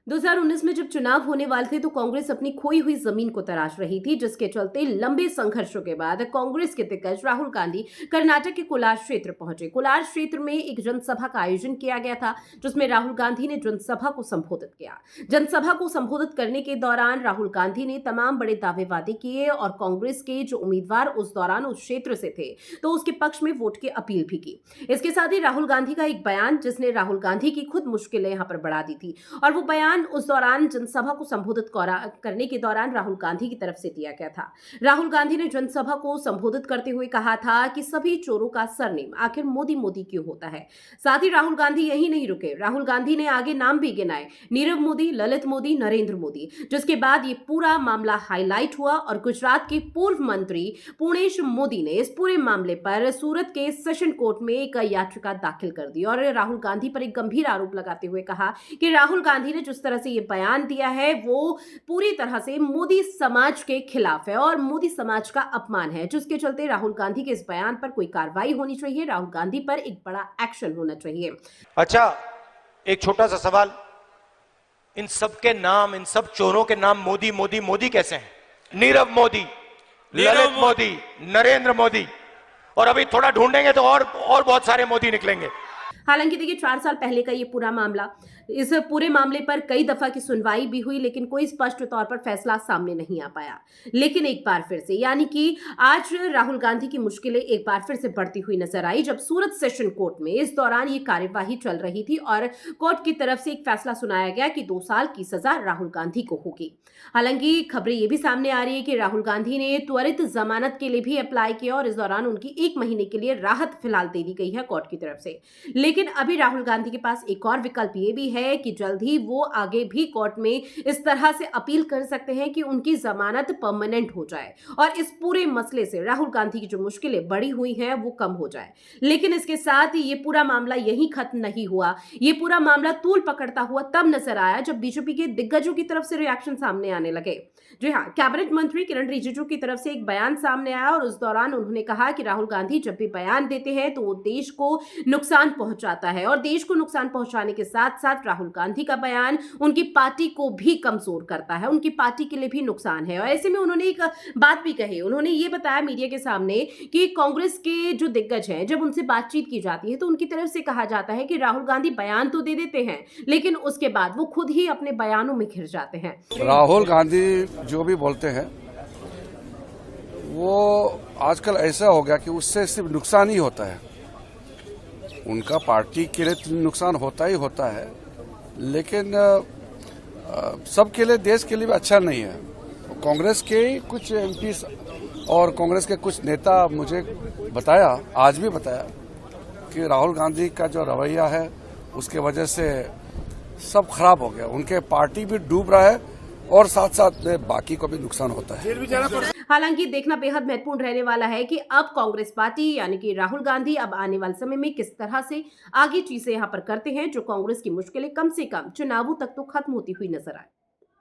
2019 में जब चुनाव होने वाले थे तो कांग्रेस अपनी खोई हुई जमीन को तलाश रही थी, जिसके चलते लंबे संघर्षों के बाद कांग्रेस के दिग्गज राहुल गांधी कर्नाटक के कोलार क्षेत्र पहुंचे। कोलार क्षेत्र में एक जनसभा का आयोजन किया गया था, जिसमें राहुल गांधी ने जनसभा को संबोधित किया। जनसभा को संबोधित करने के दौरान राहुल गांधी ने तमाम बड़े दावे वादे किए और कांग्रेस के जो उम्मीदवार उस दौरान उस क्षेत्र से थे तो उसके पक्ष में वोट की अपील भी की। इसके साथ ही राहुल गांधी का एक बयान, जिसने राहुल गांधी की खुद मुश्किलें यहां पर बढ़ा दी थी, और वो बयान उस दौरान जनसभा को संबोधित करने के दौरान राहुल गांधी की तरफ से दिया गया था। राहुल गांधी ने जनसभा को संबोधित करते हुए कहा था कि सभी चोरों का सरनेम आखिर मोदी मोदी क्यों होता है। साथ ही राहुल गांधी यही नहीं रुके, राहुल गांधी ने आगे नाम भी गिनाए, नीरव मोदी, ललित मोदी, नरेंद्र मोदी। जिसके बाद ये पूरा मामला हाईलाइट हुआ और गुजरात के पूर्व मंत्री पूर्णेश मोदी ने इस पूरे मामले पर सूरत के सेशन कोर्ट में एक याचिका दाखिल कर दी और राहुल गांधी पर एक गंभीर आरोप लगाते हुए कहा कि राहुल गांधी ने जिस तरह से ये बयान दिया है वो पूरी तरह से मोदी समाज के खिलाफ है और मोदी समाज का अपमान है, जिसके चलते राहुल गांधी के इस बयान पर कोई कार्रवाई होनी चाहिए, राहुल गांधी पर एक बड़ा एक्शन होना चाहिए। अच्छा, एक छोटा सा सवाल, इन सब के नाम, इन सब चोरों के नाम मोदी मोदी मोदी कैसे हैं? नीरव मोदी, ललित मोदी, नरेंद्र मोदी, और अभी थोड़ा ढूंढेंगे तो और बहुत सारे मोदी निकलेंगे। हालांकि देखिए 4 साल पहले का ये पूरा मामला, इस पूरे मामले पर कई दफा की सुनवाई भी हुई, लेकिन कोई स्पष्ट तौर पर फैसला सामने नहीं आ पाया। लेकिन एक बार फिर से, यानी कि आज राहुल गांधी की मुश्किलें एक बार फिर से बढ़ती हुई नजर आई, जब सूरत सेशन कोर्ट में इस दौरान ये कार्यवाही चल रही थी और कोर्ट की तरफ से एक फैसला सुनाया गया कि 2 साल की सजा राहुल गांधी को होगी। हालांकि खबरें ये भी सामने आ रही है कि राहुल गांधी ने त्वरित जमानत के लिए भी अप्लाई किया और इस दौरान उनकी 1 महीने के लिए राहत फिलहाल दे दी गई है कोर्ट की तरफ से। लेकिन अभी राहुल गांधी के पास एक और विकल्प ये भी है कि जल्द ही वो आगे भी कोर्ट में इस तरह से अपील कर सकते हैं कि उनकी जमानत परमानेंट हो जाए और इस पूरे मसले से राहुल गांधी की जो मुश्किलें बढ़ी हुई हैं वो कम हो जाए। लेकिन इसके साथ ही ये पूरा मामला यहीं खत्म नहीं हुआ। ये पूरा मामला तूल पकड़ता हुआ तब नजर आया जब बीजेपी के दिग्गजों की तरफ से रिएक्शन सामने आने लगे। जी हाँ, कैबिनेट मंत्री किरण रिजिजू की तरफ से एक बयान सामने आया और उस दौरान उन्होंने कहा कि राहुल गांधी जब भी बयान देते हैं तो वो देश को नुकसान पहुंचाता है और देश को नुकसान पहुंचाने के साथ साथ राहुल गांधी का बयान उनकी पार्टी को भी कमजोर करता है, उनकी पार्टी के लिए भी नुकसान है। और ऐसे में उन्होंने एक बात भी कही, उन्होंने ये बताया मीडिया के सामने कि कांग्रेस के जो दिग्गज हैं, जब उनसे बातचीत की जाती है तो उनकी तरफ से कहा जाता है कि राहुल गांधी बयान तो दे देते हैं लेकिन उसके बाद वो खुद ही अपने बयानों में घिर जाते हैं। राहुल गांधी जो भी बोलते हैं वो आजकल ऐसा हो गया कि उससे सिर्फ नुकसान ही होता है। उनका पार्टी के लिए नुकसान होता ही होता है, लेकिन सबके लिए, देश के लिए भी अच्छा नहीं है। कांग्रेस के कुछ एमपी और कांग्रेस के कुछ नेता मुझे बताया, आज भी बताया, कि राहुल गांधी का जो रवैया है उसके वजह से सब खराब हो गया, उनके पार्टी भी डूब रहा है और साथ साथ में बाकी को भी नुकसान होता है। हालांकि देखना बेहद महत्वपूर्ण रहने वाला है कि अब कांग्रेस पार्टी यानी कि राहुल गांधी अब आने वाले समय में किस तरह से आगे चीजें यहां पर करते हैं, जो कांग्रेस की मुश्किलें कम से कम चुनावों तक तो खत्म होती हुई नजर आए।